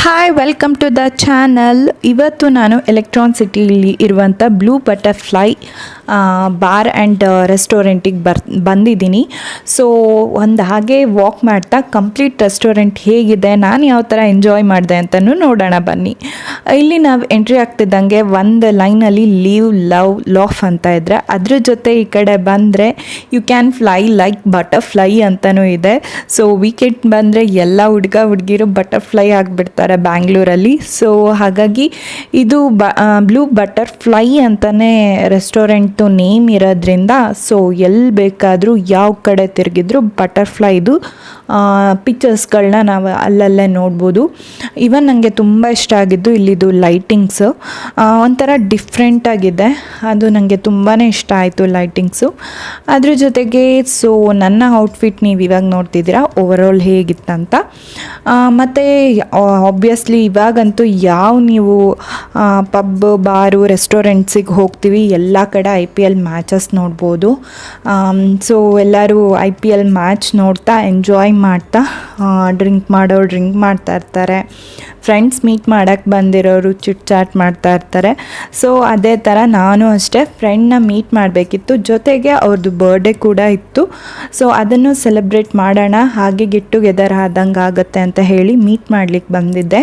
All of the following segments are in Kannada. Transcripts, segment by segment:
Hi welcome to the channel. ಇವತ್ತು ನಾನು ಎಲೆಕ್ಟ್ರಾನ್ ಸಿಟಿಲಿ ಇರುವಂಥ ಬ್ಲೂ ಬಟರ್ಫ್ಲೈ ಬಾರ್ ಆ್ಯಂಡ್ ರೆಸ್ಟೋರೆಂಟಿಗೆ ಬಂದಿದ್ದೀನಿ. ಸೊ ಒಂದು ಹಾಗೆ ವಾಕ್ ಮಾಡ್ತಾ ಕಂಪ್ಲೀಟ್ ರೆಸ್ಟೋರೆಂಟ್ ಹೇಗಿದೆ, ನಾನು ಯಾವ ಥರ ಎಂಜಾಯ್ ಮಾಡಿದೆ ಅಂತಲೂ ನೋಡೋಣ ಬನ್ನಿ. ಇಲ್ಲಿ ನಾವು ಎಂಟ್ರಿ ಆಗ್ತಿದ್ದಂಗೆ ಒಂದು ಲೈನಲ್ಲಿ ಲೀವ್ ಲವ್ ಲಾಫ್ ಅಂತ ಇದ್ದರೆ, ಅದ್ರ ಜೊತೆ ಈ ಕಡೆ ಬಂದರೆ you can fly like butterfly ಅಂತಲೂ ಇದೆ. ಸೊ ವೀಕೆಂಡ್ ಬಂದರೆ ಎಲ್ಲ ಹುಡುಗಿರು ಬಟರ್ಫ್ಲೈ ಆಗಿಬಿಡ್ತಾರೆ ಬ್ಯಾಂಗ್ಳೂರಲ್ಲಿ. ಸೊ ಹಾಗಾಗಿ ಇದು ಬ್ಲೂ ಬಟರ್ಫ್ಲೈ ಅಂತಲೇ ರೆಸ್ಟೋರೆಂಟು ನೇಮ್ ಇರೋದ್ರಿಂದ ಸೊ ಎಲ್ಲಿ ಬೇಕಾದರೂ ಯಾವ ಕಡೆ ತಿರುಗಿದ್ರು ಬಟರ್ಫ್ಲೈದು ಪಿಕ್ಚರ್ಸ್ಗಳನ್ನ ನಾವು ಅಲ್ಲಲ್ಲೇ ನೋಡ್ಬೋದು. ಇವನ್ ನನಗೆ ತುಂಬ ಇಷ್ಟ ಆಗಿದ್ದು ಇಲ್ಲಿದು ಲೈಟಿಂಗ್ಸು ಒಂಥರ ಡಿಫ್ರೆಂಟಾಗಿದೆ, ಅದು ನನಗೆ ತುಂಬಾ ಇಷ್ಟ ಆಯಿತು ಲೈಟಿಂಗ್ಸು. ಅದ್ರ ಜೊತೆಗೆ ಸೊ ನನ್ನ ಔಟ್ಫಿಟ್ ನೀವು ಇವಾಗ ನೋಡ್ತಿದ್ದೀರಾ ಓವರಾಲ್ ಹೇಗಿತ್ತಂತ. ಮತ್ತು ಆಬ್ವಿಯಸ್ಲಿ ಇವಾಗಂತೂ ನೀವು ಪಬ್ ಬಾರು ರೆಸ್ಟೋರೆಂಟ್ಸಿಗೆ ಹೋಗ್ತೀವಿ, ಎಲ್ಲ ಕಡೆ IPL ಮ್ಯಾಚಸ್ ನೋಡ್ಬೋದು. ಸೊ ಎಲ್ಲರೂ IPL ಮ್ಯಾಚ್ ನೋಡ್ತಾ ಎಂಜಾಯ್ ಮಾಡ್ತಾ ಡ್ರಿಂಕ್ ಮಾಡ್ತಾ ಇರ್ತಾರೆ. ಫ್ರೆಂಡ್ಸ್ ಮೀಟ್ ಮಾಡೋಕ್ಕೆ ಬಂದಿರೋರು ಚಿಟ್ ಚಾಟ್ ಮಾಡ್ತಾ ಇರ್ತಾರೆ. ಸೊ ಅದೇ ಥರ ನಾನು ಅಷ್ಟೇ ಫ್ರೆಂಡ್ನ ಮೀಟ್ ಮಾಡಬೇಕಿತ್ತು, ಜೊತೆಗೆ ಅವ್ರದ್ದು ಬರ್ಡೇ ಕೂಡ ಇತ್ತು. ಸೊ ಅದನ್ನು ಸೆಲೆಬ್ರೇಟ್ ಮಾಡೋಣ, ಹಾಗೆ ಗೆಟ್ ಟುಗೆದರ್ ಆದಂಗೆ ಆಗುತ್ತೆ ಅಂತ ಹೇಳಿ ಮೀಟ್ ಮಾಡಲಿಕ್ಕೆ ಬಂದಿದ್ದೆ.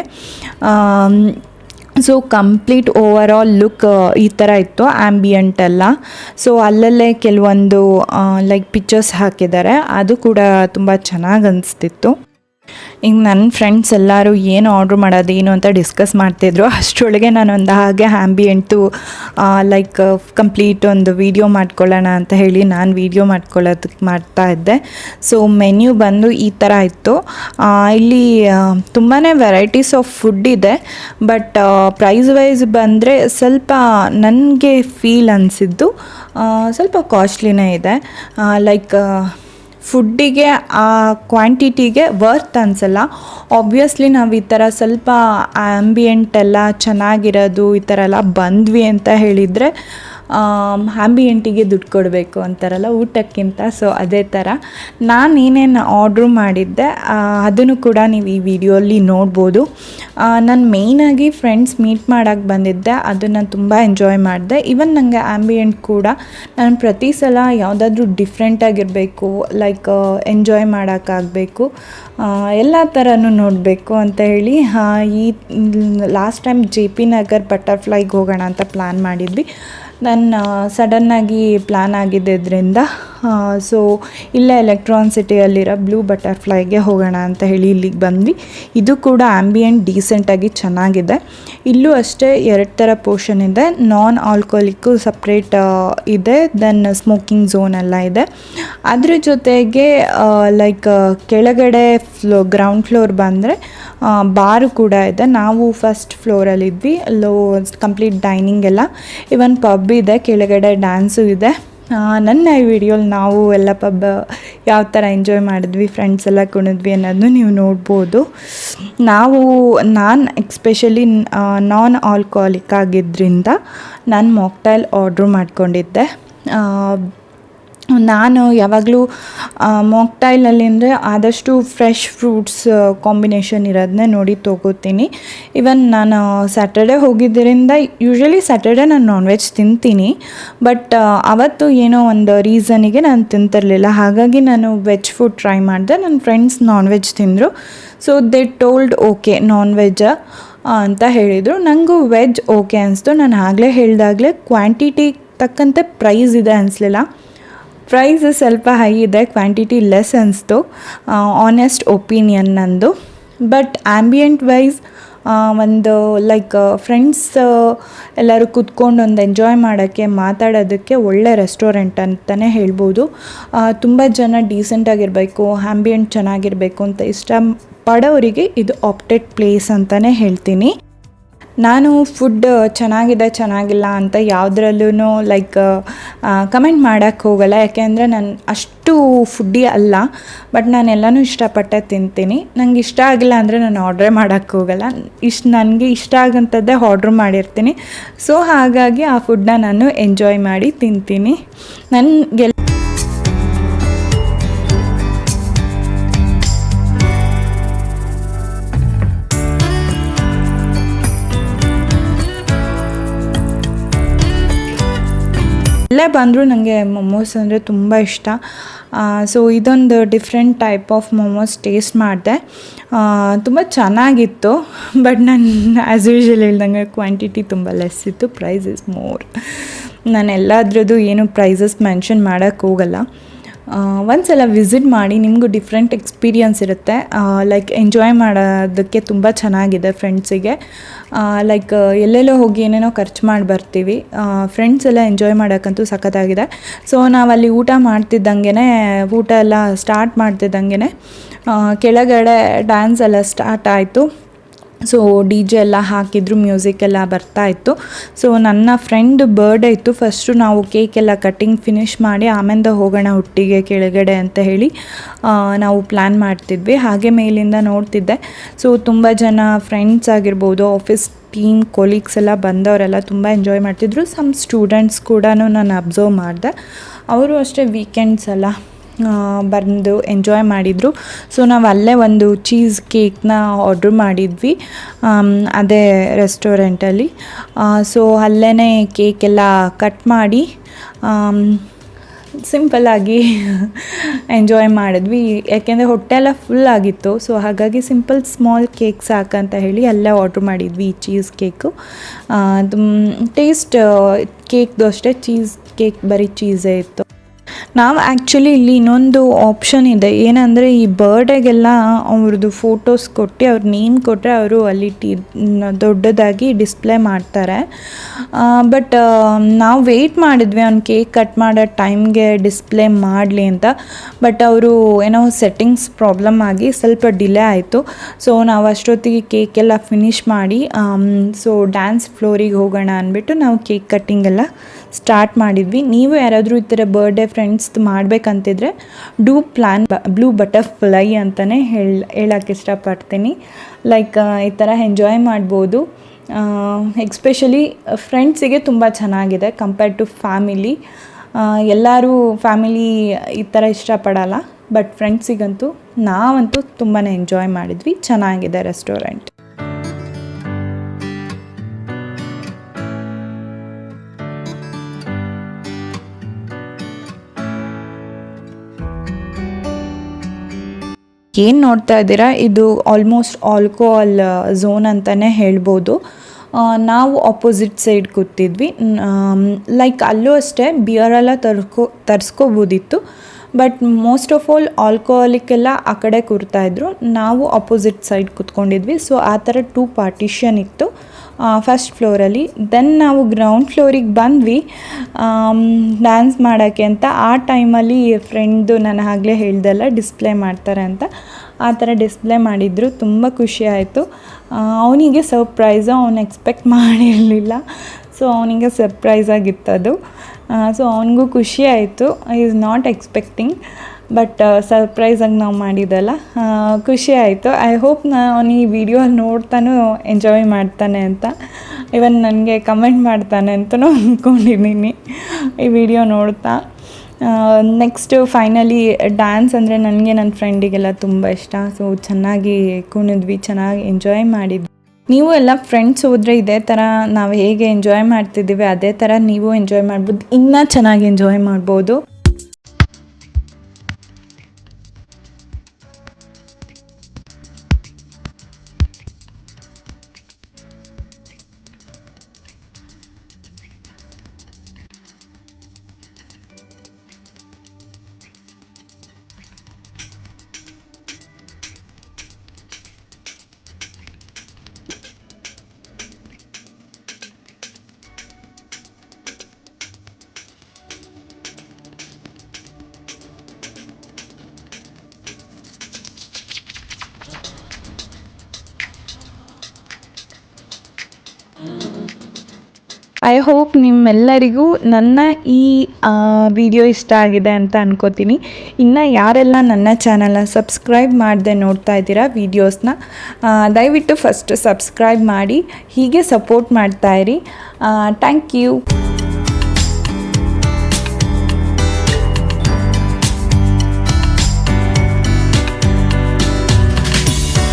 So complete over all look ಈ ಥರ ಇತ್ತು, ಆ್ಯಂಬಿಯಂಟ್ ಎಲ್ಲ. ಸೊ ಅಲ್ಲಲ್ಲೇ ಕೆಲವೊಂದು ಲೈಕ್ ಪಿಕ್ಚರ್ಸ್ ಹಾಕಿದ್ದಾರೆ, ಅದು ಕೂಡ ತುಂಬ ಚೆನ್ನಾಗಿ ಅನಿಸ್ತಿತ್ತು. ಈಗ ನನ್ನ ಫ್ರೆಂಡ್ಸ್ ಎಲ್ಲರೂ ಏನು ಆರ್ಡ್ರ್ ಮಾಡೋದು ಏನು ಅಂತ ಡಿಸ್ಕಸ್ ಮಾಡ್ತಿದ್ರು. ಅಷ್ಟರೊಳಗೆ ನಾನು ಒಂದು ಹಾಗೆ ಆ್ಯಂಬಿಯಂಟು ಲೈಕ್ ಕಂಪ್ಲೀಟ್ ಒಂದು ವೀಡಿಯೋ ಮಾಡ್ಕೊಳ್ಳೋಣ ಅಂತ ಹೇಳಿ ನಾನು ವೀಡಿಯೋ ಮಾಡ್ಕೊಳ್ಳೋದಕ್ಕೆ ಮಾಡ್ತಾ ಇದ್ದೆ. ಸೊ ಮೆನ್ಯೂ ಬಂದು ಈ ಥರ ಇತ್ತು. ಇಲ್ಲಿ ತುಂಬಾ ವೆರೈಟೀಸ್ ಆಫ್ ಫುಡ್ ಇದೆ, ಬಟ್ ಪ್ರೈಸ್ ವೈಸ್ ಬಂದರೆ ಸ್ವಲ್ಪ ನನಗೆ ಫೀಲ್ ಅನಿಸಿದ್ದು ಸ್ವಲ್ಪ ಕಾಸ್ಟ್ಲಿನೇ ಇದೆ. ಲೈಕ್ ಫುಡ್ಡಿಗೆ ಆ ಕ್ವಾಂಟಿಟಿಗೆ ವರ್ತ್ ಅನಿಸಲ್ಲ. ಆಬ್ವಿಯಸ್ಲಿ ನಾವು ಈ ಥರ ಸ್ವಲ್ಪ ಆ್ಯಂಬಿಯೆಂಟ್ ಎಲ್ಲ ಚೆನ್ನಾಗಿರೋದು ಈ ಥರ ಎಲ್ಲ ಬಂದ್ವಿ ಅಂತ ಹೇಳಿದರೆ ಆ್ಯಂಬಿಯೆಂಟಿಗೆ ದುಡ್ಡು ಕೊಡಬೇಕು ಅಂತಾರಲ್ಲ ಊಟಕ್ಕಿಂತ. ಸೊ ಅದೇ ಥರ ನಾನು ಏನೇನು ಆರ್ಡ್ರು ಮಾಡಿದ್ದೆ ಅದನ್ನು ಕೂಡ ನೀವು ಈ ವಿಡಿಯೋಲಿ ನೋಡ್ಬೋದು. ನಾನು ಮೇಯ್ನಾಗಿ ಫ್ರೆಂಡ್ಸ್ ಮೀಟ್ ಮಾಡೋಕ್ಕೆ ಬಂದಿದ್ದೆ, ಅದನ್ನು ತುಂಬ ಎಂಜಾಯ್ ಮಾಡಿದೆ. ಈವನ್ ನನಗೆ ಆ್ಯಂಬಿಯೆಂಟ್ ಕೂಡ ನಾನು ಪ್ರತಿ ಸಲ ಯಾವುದಾದ್ರೂ ಡಿಫ್ರೆಂಟಾಗಿರಬೇಕು, ಲೈಕ್ ಎಂಜಾಯ್ ಮಾಡೋಕ್ಕಾಗಬೇಕು, ಎಲ್ಲ ಥರನೂ ನೋಡಬೇಕು ಅಂತ ಹೇಳಿ ಈ ಲಾಸ್ಟ್ ಟೈಮ್ JP ನಗರ್ ಬಟರ್ಫ್ಲೈಗೆ ಹೋಗೋಣ ಅಂತ ಪ್ಲ್ಯಾನ್ ಮಾಡಿದ್ವಿ. ನಾನು ಸಡನ್ನಾಗಿ ಪ್ಲ್ಯಾನ್ ಆಗಿದ್ದರಿಂದ ಸೊ ಇಲ್ಲೇ ಎಲೆಕ್ಟ್ರಾನ್ ಸಿಟಿಯಲ್ಲಿರೋ ಬ್ಲೂ ಬಟರ್ಫ್ಲೈಗೆ ಹೋಗೋಣ ಅಂತ ಹೇಳಿ ಇಲ್ಲಿಗೆ ಬಂದ್ವಿ. ಇದು ಕೂಡ ಆ್ಯಂಬಿಯೆಂಟ್ ಡೀಸೆಂಟಾಗಿ ಚೆನ್ನಾಗಿದೆ. ಇಲ್ಲೂ ಅಷ್ಟೇ 2 ಥರ ಪೋರ್ಷನ್ ಇದೆ, ನಾನ್ ಆಲ್ಕೋಲಿಕ್ಕು ಸಪ್ರೇಟ್ ಇದೆ, ದೆನ್ ಸ್ಮೋಕಿಂಗ್ ಝೋನ್ ಎಲ್ಲ ಇದೆ. ಅದ್ರ ಜೊತೆಗೆ ಲೈಕ್ ಕೆಳಗಡೆ ಗ್ರೌಂಡ್ ಫ್ಲೋರ್ ಬಂದರೆ ಬಾರು ಕೂಡ ಇದೆ. ನಾವು ಫಸ್ಟ್ ಫ್ಲೋರಲ್ಲಿದ್ವಿ, ಅಲ್ಲೂ ಕಂಪ್ಲೀಟ್ ಡೈನಿಂಗ್ ಎಲ್ಲ, ಇವನ್ ಪಬ್ ಇದೆ, ಕೆಳಗಡೆ ಡ್ಯಾನ್ಸು ಇದೆ. ನನ್ನ ಈ ವಿಡಿಯೋಲಿ ನಾವು ಎಲ್ಲ ಪಬ್ ಯಾವ ಥರ ಎಂಜಾಯ್ ಮಾಡಿದ್ವಿ, ಫ್ರೆಂಡ್ಸ್ ಎಲ್ಲ ಕುಣಿದ್ವಿ ಅನ್ನೋದನ್ನು ನೀವು ನೋಡ್ಬೋದು. ನಾನು ಎಕ್ಸ್ಪೆಷಲಿ ನಾನ್ ಆಲ್ಕೋಹಾಲಿಕ್ ಆಗಿದ್ದರಿಂದ ನಾನು ಮಾಕ್ಟೈಲ್ ಆರ್ಡ್ರ್ ಮಾಡ್ಕೊಂಡಿದ್ದೆ. ನಾನು ಯಾವಾಗಲೂ ಮಾಕ್ಟೈಲಲ್ಲಿ ಅಂದರೆ ಆದಷ್ಟು ಫ್ರೆಶ್ ಫ್ರೂಟ್ಸ್ ಕಾಂಬಿನೇಷನ್ ಇರೋದನ್ನೇ ನೋಡಿ ತೊಗೋತೀನಿ. ಇವನ್ ನಾನು ಸ್ಯಾಟರ್ಡೇ ಹೋಗಿದ್ದರಿಂದ ಯೂಶ್ವಲಿ ಸ್ಯಾಟರ್ಡೇ ನಾನು ನಾನ್ ವೆಜ್ ತಿಂತೀನಿ, ಬಟ್ ಅವತ್ತು ಏನೋ ಒಂದು ರೀಸನಿಗೆ ನಾನು ತಿಂತಿರಲಿಲ್ಲ, ಹಾಗಾಗಿ ನಾನು ವೆಜ್ ಫುಡ್ ಟ್ರೈ ಮಾಡಿದೆ. ನನ್ನ ಫ್ರೆಂಡ್ಸ್ ನಾನ್ ವೆಜ್ ತಿಂದರು. So they told okay non veg ಅಂತ ಹೇಳಿದರು. ನನಗೂ ವೆಜ್ ಓಕೆ ಅನಿಸ್ತು. ನಾನು ಆಗಲೇ ಹೇಳಿದಾಗಲೇ ಕ್ವಾಂಟಿಟಿ ತಕ್ಕಂತೆ ಪ್ರೈಸ್ ಇದೆ ಅನಿಸ್ಲಿಲ್ಲ. ಪ್ರೈಸ್ ಸ್ವಲ್ಪ ಹೈ ಇದೆ, ಕ್ವಾಂಟಿಟಿ ಲೆಸ್ ಅನಿಸ್ತು, ಆನೆಸ್ಟ್ ಒಪಿನಿಯನ್ ನಂದು. ಬಟ್ ಆ್ಯಂಬಿಯೆಂಟ್ ವೈಸ್ ಒಂದು ಲೈಕ್ ಫ್ರೆಂಡ್ಸ್ ಎಲ್ಲರೂ ಕೂತ್ಕೊಂಡು ಒಂದು ಎಂಜಾಯ್ ಮಾಡೋಕ್ಕೆ ಮಾತಾಡೋದಕ್ಕೆ ಒಳ್ಳೆ ರೆಸ್ಟೋರೆಂಟ್ ಅಂತಲೇ ಹೇಳ್ಬೋದು. ತುಂಬ ಜನ ಡೀಸೆಂಟಾಗಿರಬೇಕು, ಆ್ಯಂಬಿಯೆಂಟ್ ಚೆನ್ನಾಗಿರಬೇಕು ಅಂತ ಇಷ್ಟಪಡೋರಿಗೆ ಇದು ಆಪ್ಟೆಡ್ ಪ್ಲೇಸ್ ಅಂತಲೇ ಹೇಳ್ತೀನಿ. ನಾನು ಫುಡ್ ಚೆನ್ನಾಗಿಲ್ಲ ಅಂತ ಯಾವುದ್ರಲ್ಲೂ ಲೈಕ್ ಕಮೆಂಟ್ ಮಾಡೋಕ್ಕೆ ಹೋಗಲ್ಲ, ಯಾಕೆಂದರೆ ನಾನು ಅಷ್ಟು ಫುಡ್ಡಿ ಅಲ್ಲ. ಬಟ್ ನಾನು ಎಲ್ಲನೂ ಇಷ್ಟಪಟ್ಟೆ ತಿಂತೀನಿ. ನಂಗೆ ಇಷ್ಟ ಆಗಿಲ್ಲ ಅಂದರೆ ನಾನು ಆರ್ಡ್ರೇ ಮಾಡೋಕ್ಕೆ ಹೋಗಲ್ಲ, ನನಗೆ ಇಷ್ಟ ಆಗೋಂಥದ್ದೇ ಆರ್ಡ್ರ್ ಮಾಡಿರ್ತೀನಿ. ಸೊ ಹಾಗಾಗಿ ಆ ಫುಡ್ನ ನಾನು ಎಂಜಾಯ್ ಮಾಡಿ ತಿಂತೀನಿ. ನನಗೆ ಎಲ್ಲೇ ಬಂದರೂ ನನಗೆ ಮೊಮೋಸ್ ಅಂದರೆ ತುಂಬ ಇಷ್ಟ. ಸೊ ಇದೊಂದು different type of momos taste ಮಾಡಿದೆ, ತುಂಬ ಚೆನ್ನಾಗಿತ್ತು. ಬಟ್ ನಾನು ಆ್ಯಸ್ ಯೂಶ್ವಲ್ ಹೇಳ್ದಂಗೆ ಕ್ವಾಂಟಿಟಿ ತುಂಬ ಲೆಸ್ ಇತ್ತು, ಪ್ರೈಸ್ ಇಸ್ ಮೋರ್. ನಾನು ಎಲ್ಲದ್ರದ್ದು ಏನು ಪ್ರೈಸಸ್ ಮೆನ್ಷನ್ ಮಾಡೋಕ್ಕೆ ಹೋಗಲ್ಲ. ಒಂದ್ಸಲ ವಿಸಿಟ್ ಮಾಡಿ, ನಿಮಗೂ ಡಿಫ್ರೆಂಟ್ ಎಕ್ಸ್ಪೀರಿಯನ್ಸ್ ಇರುತ್ತೆ. ಲೈಕ್ ಎಂಜಾಯ್ ಮಾಡೋದಕ್ಕೆ ತುಂಬ ಚೆನ್ನಾಗಿದೆ ಫ್ರೆಂಡ್ಸಿಗೆ. ಲೈಕ್ ಎಲ್ಲೆಲ್ಲೋ ಹೋಗಿ ಏನೇನೋ ಖರ್ಚು ಮಾಡಿ ಬರ್ತೀವಿ, ಫ್ರೆಂಡ್ಸ್ ಎಲ್ಲ ಎಂಜಾಯ್ ಮಾಡೋಕ್ಕಂತೂ ಸಖತ್ತಾಗಿದೆ. ಸೊ ನಾವಲ್ಲಿ ಊಟ ಎಲ್ಲ ಸ್ಟಾರ್ಟ್ ಮಾಡ್ತಿದ್ದಂಗೆ ಕೆಳಗಡೆ ಡ್ಯಾನ್ಸ್ ಎಲ್ಲ ಸ್ಟಾರ್ಟ್ ಆಯಿತು. ಸೊ ಡಿ ಜೆ ಎಲ್ಲ ಹಾಕಿದ್ರು, ಮ್ಯೂಸಿಕ್ ಎಲ್ಲ ಬರ್ತಾಯಿತ್ತು. ಸೊ ನನ್ನ ಫ್ರೆಂಡ್ ಬರ್ಡೇ ಇತ್ತು. ಫಸ್ಟು ನಾವು ಕೇಕೆಲ್ಲ ಕಟ್ಟಿಂಗ್ ಫಿನಿಷ್ ಮಾಡಿ ಆಮೇಲೆ ಹೋಗೋಣ ಒಟ್ಟಿಗೆ ಕೆಳಗಡೆ ಅಂತ ಹೇಳಿ ನಾವು ಪ್ಲ್ಯಾನ್ ಮಾಡ್ತಿದ್ವಿ. ಹಾಗೆ ಮೇಲಿಂದ ನೋಡ್ತಿದ್ದೆ. ಸೊ ತುಂಬ ಜನ ಫ್ರೆಂಡ್ಸ್ ಆಗಿರ್ಬೋದು, ಆಫೀಸ್ ಟೀಮ್ ಕೊಲೀಗ್ಸ್ ಎಲ್ಲ ಬಂದವರೆಲ್ಲ ತುಂಬ ಎಂಜಾಯ್ ಮಾಡ್ತಿದ್ರು. ಸಮ್ ಸ್ಟೂಡೆಂಟ್ಸ್ ಕೂಡ ನಾನು ಅಬ್ಸರ್ವ್ ಮಾಡಿದೆ, ಅವರು ಅಷ್ಟೇ ವೀಕೆಂಡ್ಸ್ ಎಲ್ಲ ಬಂದು ಎಂಜಾಯ್ ಮಾಡಿದರು. ಸೊ ನಾವು ಅಲ್ಲೇ ಒಂದು ಚೀಸ್ ಕೇಕ್ನ ಆರ್ಡ್ರ್ ಮಾಡಿದ್ವಿ ಅದೇ ರೆಸ್ಟೋರೆಂಟಲ್ಲಿ. ಸೊ ಅಲ್ಲೇ ಕೇಕೆಲ್ಲ ಕಟ್ ಮಾಡಿ ಸಿಂಪಲ್ಲಾಗಿ ಎಂಜಾಯ್ ಮಾಡಿದ್ವಿ. ಯಾಕೆಂದರೆ ಹೊಟ್ಟೆ ಎಲ್ಲ ಫುಲ್ ಆಗಿತ್ತು. ಸೊ ಹಾಗಾಗಿ ಸಿಂಪಲ್ ಸ್ಮಾಲ್ ಕೇಕ್ ಸಾಕಂತ ಹೇಳಿ ಅಲ್ಲೇ ಆರ್ಡ್ರ್ ಮಾಡಿದ್ವಿ ಈ ಚೀಸ್ ಕೇಕು. ಟೇಸ್ಟ್ ಕೇಕ್ದು ಅಷ್ಟೇ, ಚೀಸ್ ಕೇಕ್ ಬರೀ ಚೀಸೇ ಇತ್ತು. ನಾವು ಆ್ಯಕ್ಚುಲಿ ಇಲ್ಲಿ ಇನ್ನೊಂದು ಆಪ್ಷನ್ ಇದೆ, ಏನಂದರೆ ಈ ಬರ್ಡೇಗೆಲ್ಲ ಅವ್ರದ್ದು ಫೋಟೋಸ್ ಕೊಟ್ಟು ಅವ್ರ ನೇಮ್ ಕೊಟ್ಟರೆ ಅವರು ಅಲ್ಲಿ ದೊಡ್ಡದಾಗಿ ಡಿಸ್ಪ್ಲೇ ಮಾಡ್ತಾರೆ. ಬಟ್ ನಾವು ವೆಯ್ಟ್ ಮಾಡಿದ್ವಿ ಅವ್ನು ಕೇಕ್ ಕಟ್ ಮಾಡೋ ಟೈಮ್ಗೆ ಡಿಸ್ಪ್ಲೇ ಮಾಡಲಿ ಅಂತ. ಬಟ್ ಅವರು ಏನೋ ಸೆಟ್ಟಿಂಗ್ಸ್ ಪ್ರಾಬ್ಲಮ್ ಆಗಿ ಸ್ವಲ್ಪ ಡಿಲೇ ಆಯಿತು. ಸೊ ನಾವು ಅಷ್ಟೊತ್ತಿಗೆ ಕೇಕೆಲ್ಲ ಫಿನಿಷ್ ಮಾಡಿ ಸೊ ಡ್ಯಾನ್ಸ್ ಫ್ಲೋರಿಗೆ ಹೋಗೋಣ ಅಂದ್ಬಿಟ್ಟು ನಾವು ಕೇಕ್ ಕಟ್ಟಿಂಗೆಲ್ಲ ಸ್ಟಾರ್ಟ್ ಮಾಡಿದ್ವಿ. ನೀವು ಯಾರಾದರೂ ಈ ಥರ ಬರ್ಡೇ ಫ್ರೆಂಡ್ಸ್ ಮಾಡಬೇಕಂತಿದ್ರೆ ಡೂ ಪ್ಲ್ಯಾನ್ ಬ್ಲೂ ಬಟರ್ಫ್ಲೈ ಅಂತಲೇ ಹೇಳೋಕ್ಕೆ ಇಷ್ಟಪಡ್ತೀನಿ. ಲೈಕ್ ಈ ಥರ ಎಂಜಾಯ್ ಮಾಡ್ಬೋದು. ಎಕ್ಸ್ಪೆಷಲಿ ಫ್ರೆಂಡ್ಸಿಗೆ ತುಂಬ ಚೆನ್ನಾಗಿದೆ ಕಂಪೇರ್ ಟು ಫ್ಯಾಮಿಲಿ. ಎಲ್ಲರೂ ಫ್ಯಾಮಿಲಿ ಈ ಥರ ಇಷ್ಟಪಡಲ್ಲ, ಬಟ್ ಫ್ರೆಂಡ್ಸಿಗಂತೂ ನಾವಂತೂ ತುಂಬಾ ಎಂಜಾಯ್ ಮಾಡಿದ್ವಿ. ಚೆನ್ನಾಗಿದೆ ರೆಸ್ಟೋರೆಂಟ್. ಏನು ನೋಡ್ತಾ ಇದ್ದೀರಾ, ಇದು ಆಲ್ಮೋಸ್ಟ್ ಆಲ್ಕೋಹಾಲ್ ಝೋನ್ ಅಂತಲೇ ಹೇಳ್ಬೋದು. ನಾವು ಆಪೋಸಿಟ್ ಸೈಡ್ ಕೂತಿದ್ವಿ. ಲೈಕ್ ಅಲ್ಲೂ ಅಷ್ಟೇ ಬಿಯರೆಲ್ಲ ತರಿಸ್ಕೋಬೋದಿತ್ತು, ಬಟ್ ಮೋಸ್ಟ್ ಆಫ್ ಆಲ್ ಆಲ್ಕೋಹಾಲಿಕ್ಕೆಲ್ಲ ಆ ಕಡೆ ಕೂರ್ತಾಯಿದ್ರು, ನಾವು ಆಪೋಸಿಟ್ ಸೈಡ್ ಕೂತ್ಕೊಂಡಿದ್ವಿ. ಸೊ ಆ ಥರ 2 ಪಾರ್ಟಿಷನ್ ಇತ್ತು ಫಸ್ಟ್ ಫ್ಲೋರಲ್ಲಿ. ದೆನ್ ನಾವು ಗ್ರೌಂಡ್ ಫ್ಲೋರಿಗೆ ಬಂದ್ವಿ ಡ್ಯಾನ್ಸ್ ಮಾಡೋಕ್ಕೆ ಅಂತ. ಆ ಟೈಮಲ್ಲಿ ಫ್ರೆಂಡ್ದು ನಾನು ಆಗಲೇ ಹೇಳ್ದೆಲ್ಲ ಡಿಸ್ಪ್ಲೇ ಮಾಡ್ತಾರೆ ಅಂತ, ಆ ಥರ ಡಿಸ್ಪ್ಲೇ ಮಾಡಿದ್ರು. ತುಂಬ ಖುಷಿ ಆಯಿತು. ಅವನಿಗೆ ಸರ್ಪ್ರೈಸು, ಅವನು ಎಕ್ಸ್ಪೆಕ್ಟ್ ಮಾಡಿರಲಿಲ್ಲ. ಸೊ ಅವನಿಗೆ ಸರ್ಪ್ರೈಸ್ ಆಗಿತ್ತದು. ಸೊ ಅವನಿಗೂ ಖುಷಿ ಆಯಿತು. ಈಸ್ ನಾಟ್ ಎಕ್ಸ್ಪೆಕ್ಟಿಂಗ್, ಬಟ್ ಸರ್ಪ್ರೈಸಾಗಿ ನಾವು ಮಾಡಿದ್ದಲ್ಲ, ಖುಷಿ ಆಯಿತು. ಐ ಹೋಪ್ ನಾನು ಈ ವಿಡಿಯೋ ನೋಡ್ತಾನೂ ಎಂಜಾಯ್ ಮಾಡ್ತಾನೆ ಅಂತ, ಇವನ್ ನನಗೆ ಕಮೆಂಟ್ ಮಾಡ್ತಾನೆ ಅಂತಲೂ ಅಂದ್ಕೊಂಡಿದ್ದೀನಿ ಈ ವಿಡಿಯೋ ನೋಡ್ತಾ. ನೆಕ್ಸ್ಟು ಫೈನಲಿ ಡ್ಯಾನ್ಸ್ ಅಂದರೆ ನನಗೆ ನನ್ನ ಫ್ರೆಂಡಿಗೆಲ್ಲ ತುಂಬ ಇಷ್ಟ. ಸೊ ಚೆನ್ನಾಗಿ ಕುಣಿದ್ವಿ, ಚೆನ್ನಾಗಿ ಎಂಜಾಯ್ ಮಾಡಿದ್ವಿ. ನೀವು ಎಲ್ಲ ಫ್ರೆಂಡ್ಸ್ ಹೋದರೆ ಇದೇ ಥರ ನಾವು ಹೇಗೆ ಎಂಜಾಯ್ ಮಾಡ್ತಿದ್ದೀವಿ ಅದೇ ಥರ ನೀವು ಎಂಜಾಯ್ ಮಾಡ್ಬೋದು, ಇನ್ನೂ ಚೆನ್ನಾಗಿ ಎಂಜಾಯ್ ಮಾಡ್ಬೋದು. ಐ ಹೋಪ್ ನಿಮ್ಮೆಲ್ಲರಿಗೂ ನನ್ನ ಈ ವಿಡಿಯೋ ಇಷ್ಟ ಆಗಿದೆ ಅಂತ ಅನ್ಕೋತೀನಿ. ಇನ್ನು ಯಾರೆಲ್ಲ ನನ್ನ ಚಾನಲ್ನ ಸಬ್ಸ್ಕ್ರೈಬ್ ಮಾಡದೆ ನೋಡ್ತಾ ಇದ್ದೀರಾ ವೀಡಿಯೋಸ್ನ, ದಯವಿಟ್ಟು ಫಸ್ಟ್ ಸಬ್ಸ್ಕ್ರೈಬ್ ಮಾಡಿ ಹೀಗೆ ಸಪೋರ್ಟ್ ಮಾಡ್ತಾಯಿರಿ. Thank you.